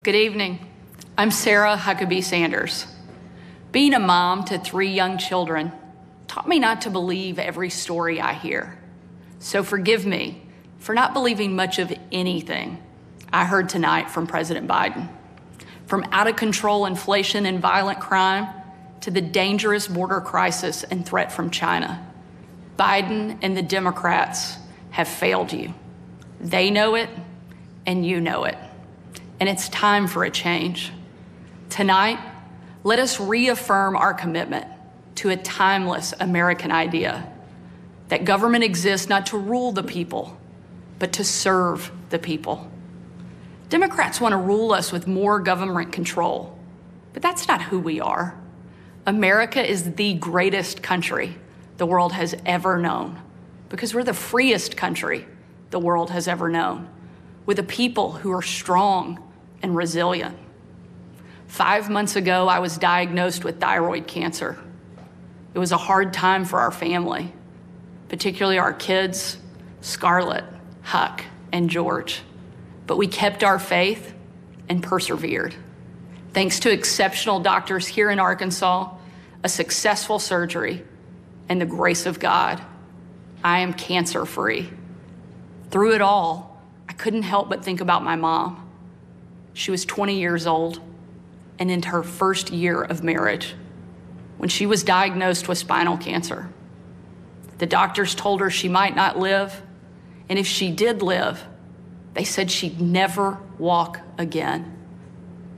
Good evening. I'm Sarah Huckabee Sanders. Being a mom to 3 young children taught me not to believe every story I hear. So forgive me for not believing much of anything I heard tonight from President Biden. From out-of-control inflation and violent crime to the dangerous border crisis and threat from China, Biden and the Democrats have failed you. They know it, and you know it. And it's time for a change. Tonight, let us reaffirm our commitment to a timeless American idea that government exists not to rule the people, but to serve the people. Democrats want to rule us with more government control, but that's not who we are. America is the greatest country the world has ever known because we're the freest country the world has ever known, with a people who are strong and resilient. 5 months ago, I was diagnosed with thyroid cancer. It was a hard time for our family, particularly our kids, Scarlett, Huck, and George. But we kept our faith and persevered. Thanks to exceptional doctors here in Arkansas, a successful surgery, and the grace of God, I am cancer-free. Through it all, I couldn't help but think about my mom. She was 20 years old and in her first year of marriage when she was diagnosed with spinal cancer. The doctors told her she might not live, and if she did live, they said she'd never walk again.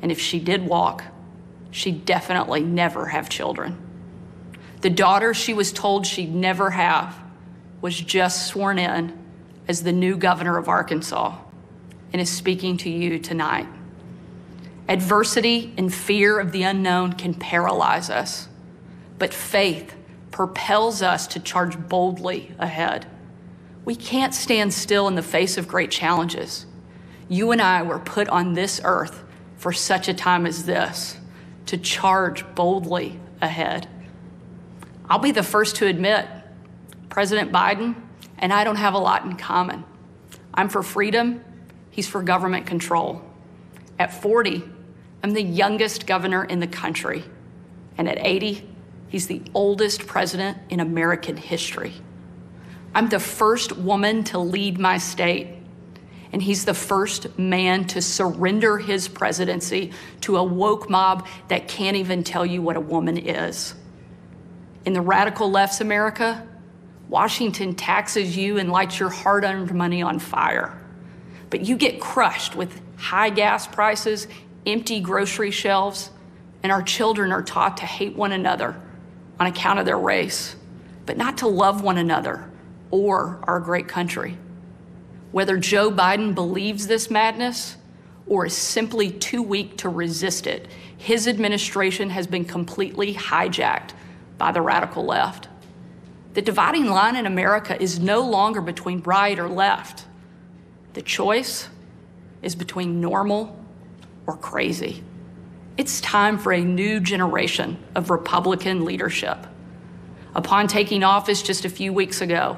And if she did walk, she'd definitely never have children. The daughter she was told she'd never have was just sworn in as the new governor of Arkansas and is speaking to you tonight. Adversity and fear of the unknown can paralyze us, but faith propels us to charge boldly ahead. We can't stand still in the face of great challenges. You and I were put on this earth for such a time as this, to charge boldly ahead. I'll be the first to admit, President Biden and I don't have a lot in common. I'm for freedom, he's for government control. At 40, I'm the youngest governor in the country. And at 80, he's the oldest president in American history. I'm the first woman to lead my state, and he's the first man to surrender his presidency to a woke mob that can't even tell you what a woman is. In the radical left's America, Washington taxes you and lights your hard-earned money on fire. But you get crushed with high gas prices, empty grocery shelves, and our children are taught to hate one another on account of their race, but not to love one another or our great country. Whether Joe Biden believes this madness or is simply too weak to resist it, his administration has been completely hijacked by the radical left. The dividing line in America is no longer between right or left. The choice is between normal or crazy. It's time for a new generation of Republican leadership. Upon taking office just a few weeks ago,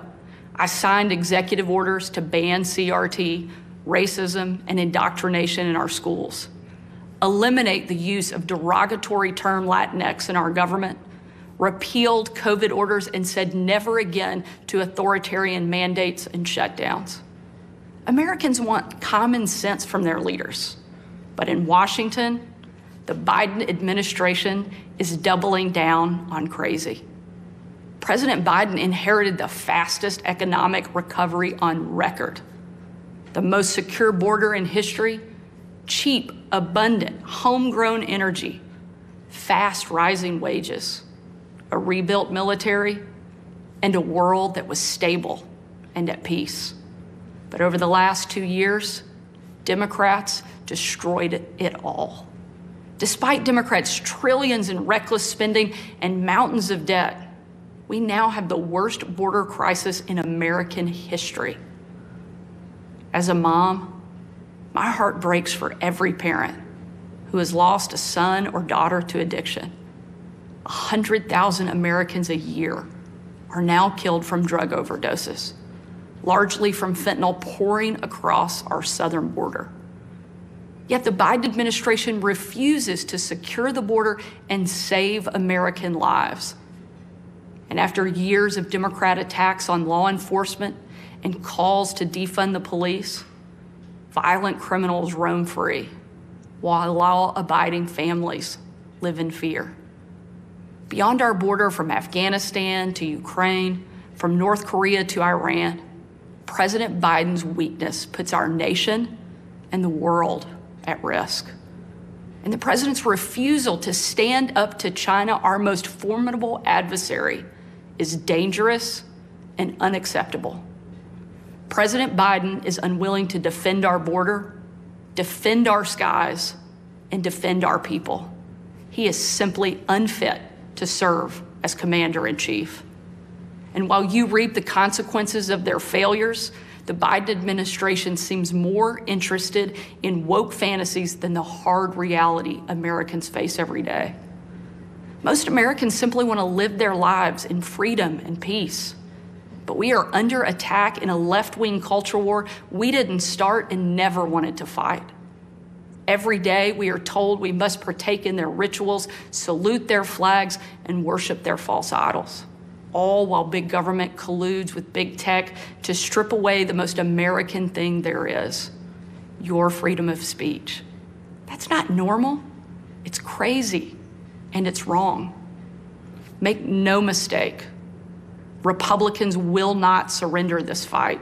I signed executive orders to ban CRT, racism, and indoctrination in our schools, eliminate the use of derogatory term Latinx in our government, repealed COVID orders, and said never again to authoritarian mandates and shutdowns. Americans want common sense from their leaders. But in Washington, the Biden administration is doubling down on crazy. President Biden inherited the fastest economic recovery on record, the most secure border in history, cheap, abundant, homegrown energy, fast rising wages, a rebuilt military, and a world that was stable and at peace. But over the last 2 years, Democrats destroyed it all. Despite Democrats' trillions in reckless spending and mountains of debt, we now have the worst border crisis in American history. As a mom, my heart breaks for every parent who has lost a son or daughter to addiction. 100,000 Americans a year are now killed from drug overdoses, largely from fentanyl pouring across our southern border. Yet the Biden administration refuses to secure the border and save American lives. And after years of Democrat attacks on law enforcement and calls to defund the police, violent criminals roam free, while law-abiding families live in fear. Beyond our border, from Afghanistan to Ukraine, from North Korea to Iran, President Biden's weakness puts our nation and the world at risk. And the president's refusal to stand up to China, our most formidable adversary, is dangerous and unacceptable. President Biden is unwilling to defend our border, defend our skies, and defend our people. He is simply unfit to serve as commander-in-chief. And while you reap the consequences of their failures, the Biden administration seems more interested in woke fantasies than the hard reality Americans face every day. Most Americans simply want to live their lives in freedom and peace. But we are under attack in a left-wing culture war we didn't start and never wanted to fight. Every day we are told we must partake in their rituals, salute their flags, and worship their false idols, all while big government colludes with big tech to strip away the most American thing there is, your freedom of speech. That's not normal. It's crazy, and it's wrong. Make no mistake, Republicans will not surrender this fight.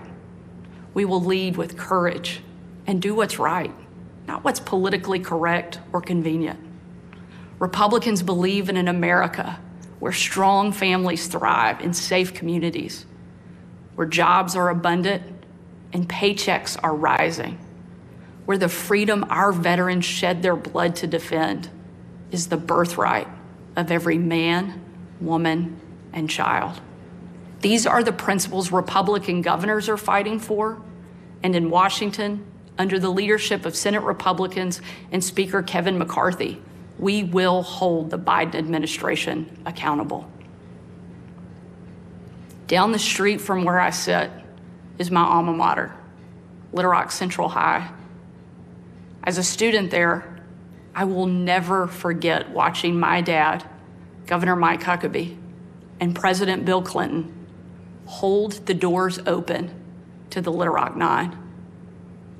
We will lead with courage and do what's right, not what's politically correct or convenient. Republicans believe in an America where strong families thrive in safe communities, where jobs are abundant and paychecks are rising, where the freedom our veterans shed their blood to defend is the birthright of every man, woman, and child. These are the principles Republican governors are fighting for, and in Washington, under the leadership of Senate Republicans and Speaker Kevin McCarthy, we will hold the Biden administration accountable. Down the street from where I sit is my alma mater, Little Rock Central High. As a student there, I will never forget watching my dad, Governor Mike Huckabee, and President Bill Clinton hold the doors open to the Little Rock Nine.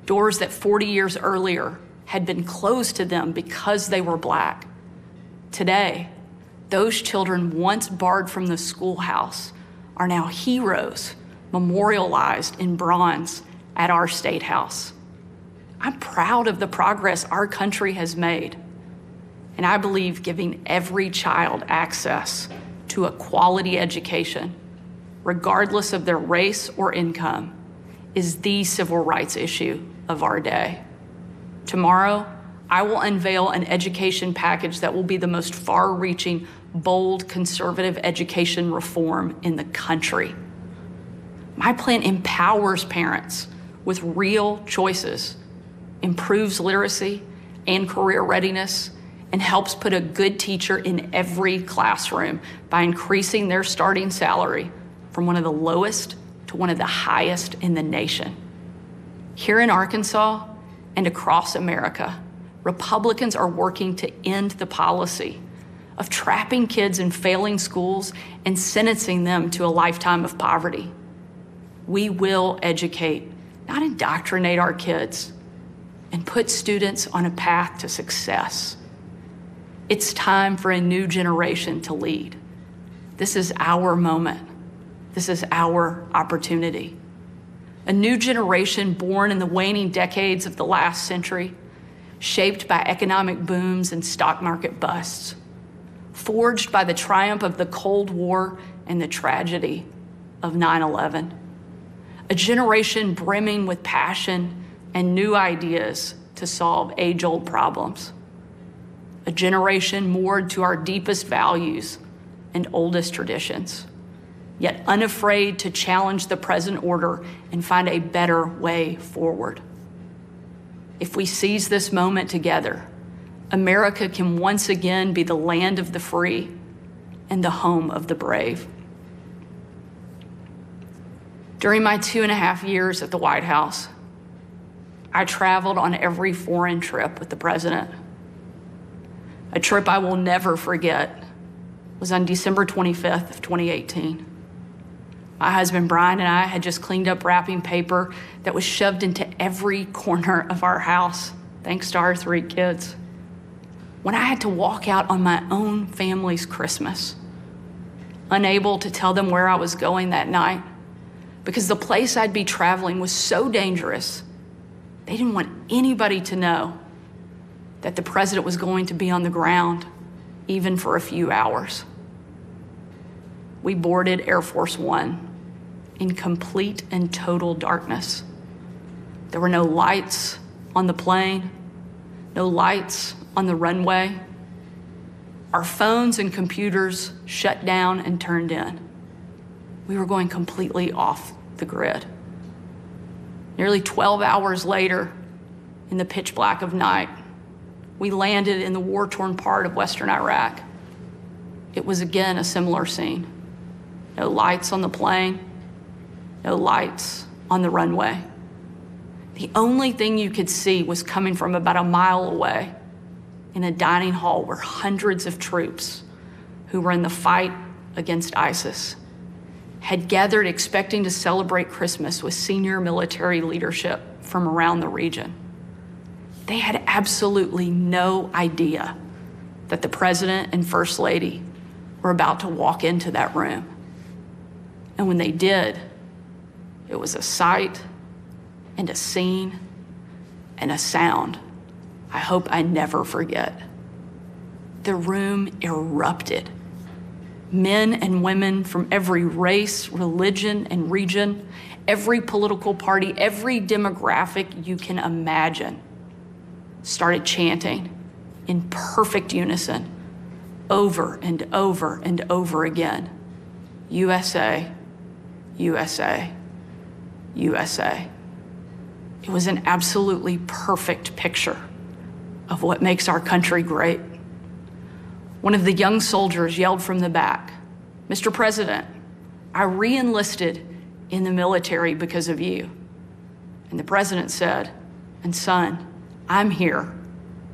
Doors that 40 years earlier had been closed to them because they were Black. Today, those children once barred from the schoolhouse are now heroes memorialized in bronze at our State House. I'm proud of the progress our country has made, and I believe giving every child access to a quality education, regardless of their race or income, is the civil rights issue of our day. Tomorrow, I will unveil an education package that will be the most far-reaching, bold, conservative education reform in the country. My plan empowers parents with real choices, improves literacy and career readiness, and helps put a good teacher in every classroom by increasing their starting salary from one of the lowest to one of the highest in the nation. Here in Arkansas and across America, Republicans are working to end the policy of trapping kids in failing schools and sentencing them to a lifetime of poverty. We will educate, not indoctrinate our kids, and put students on a path to success. It's time for a new generation to lead. This is our moment. This is our opportunity. A new generation born in the waning decades of the last century, shaped by economic booms and stock market busts, forged by the triumph of the Cold War and the tragedy of 9/11. A generation brimming with passion and new ideas to solve age-old problems. A generation moored to our deepest values and oldest traditions, yet unafraid to challenge the present order and find a better way forward. If we seize this moment together, America can once again be the land of the free and the home of the brave. During my 2.5 years at the White House, I traveled on every foreign trip with the president. A trip I will never forget was on December 25th of 2018. My husband Brian and I had just cleaned up wrapping paper that was shoved into every corner of our house, thanks to our 3 kids. When I had to walk out on my own family's Christmas, unable to tell them where I was going that night, because the place I'd be traveling was so dangerous, they didn't want anybody to know that the president was going to be on the ground, even for a few hours. We boarded Air Force One in complete and total darkness. There were no lights on the plane, no lights on the runway. Our phones and computers shut down and turned in. We were going completely off the grid. Nearly 12 hours later, in the pitch black of night, we landed in the war-torn part of Western Iraq. It was again a similar scene. No lights on the plane, no lights on the runway. The only thing you could see was coming from about a mile away in a dining hall where hundreds of troops who were in the fight against ISIS had gathered expecting to celebrate Christmas with senior military leadership from around the region. They had absolutely no idea that the president and first lady were about to walk into that room. And when they did, it was a sight and a scene and a sound I hope I never forget. The room erupted. Men and women from every race, religion, and region, every political party, every demographic you can imagine, started chanting in perfect unison over and over and over again, USA, USA, USA. It was an absolutely perfect picture of what makes our country great. One of the young soldiers yelled from the back, "Mr. President, I re-enlisted in the military because of you." And the president said, "And son, I'm here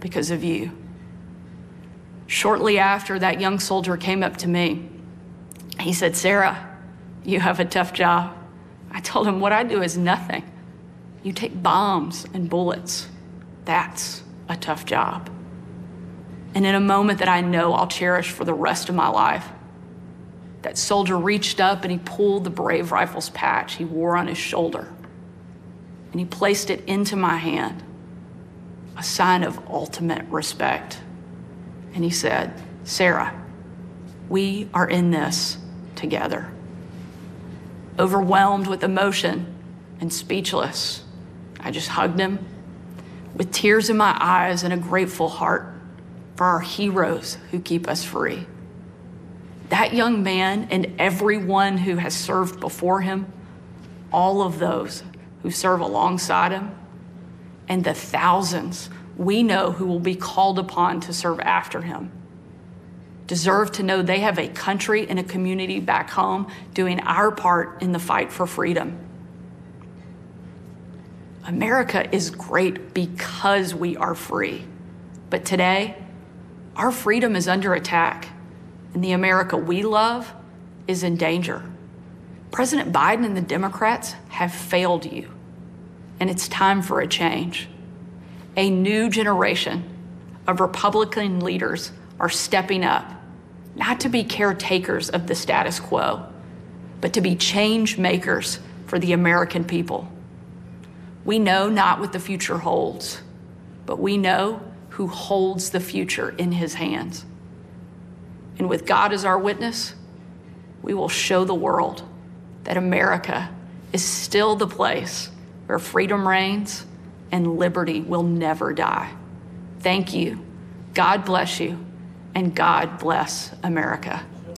because of you." Shortly after, that young soldier came up to me. He said, "Sarah, you have a tough job." I told him, "What I do is nothing. You take bombs and bullets. That's a tough job." And in a moment that I know I'll cherish for the rest of my life, that soldier reached up and he pulled the Brave Rifles patch he wore on his shoulder, and he placed it into my hand, a sign of ultimate respect. And he said, "Sarah, we are in this together." Overwhelmed with emotion and speechless, I just hugged him with tears in my eyes and a grateful heart for our heroes who keep us free. That young man and everyone who has served before him, all of those who serve alongside him, and the thousands we know who will be called upon to serve after him, deserve to know they have a country and a community back home doing our part in the fight for freedom. America is great because we are free. But today, our freedom is under attack, and the America we love is in danger. President Biden and the Democrats have failed you, and it's time for a change. A new generation of Republican leaders are stepping up, not to be caretakers of the status quo, but to be change makers for the American people. We know not what the future holds, but we know who holds the future in his hands. And with God as our witness, we will show the world that America is still the place where freedom reigns and liberty will never die. Thank you. God bless you, and God bless America.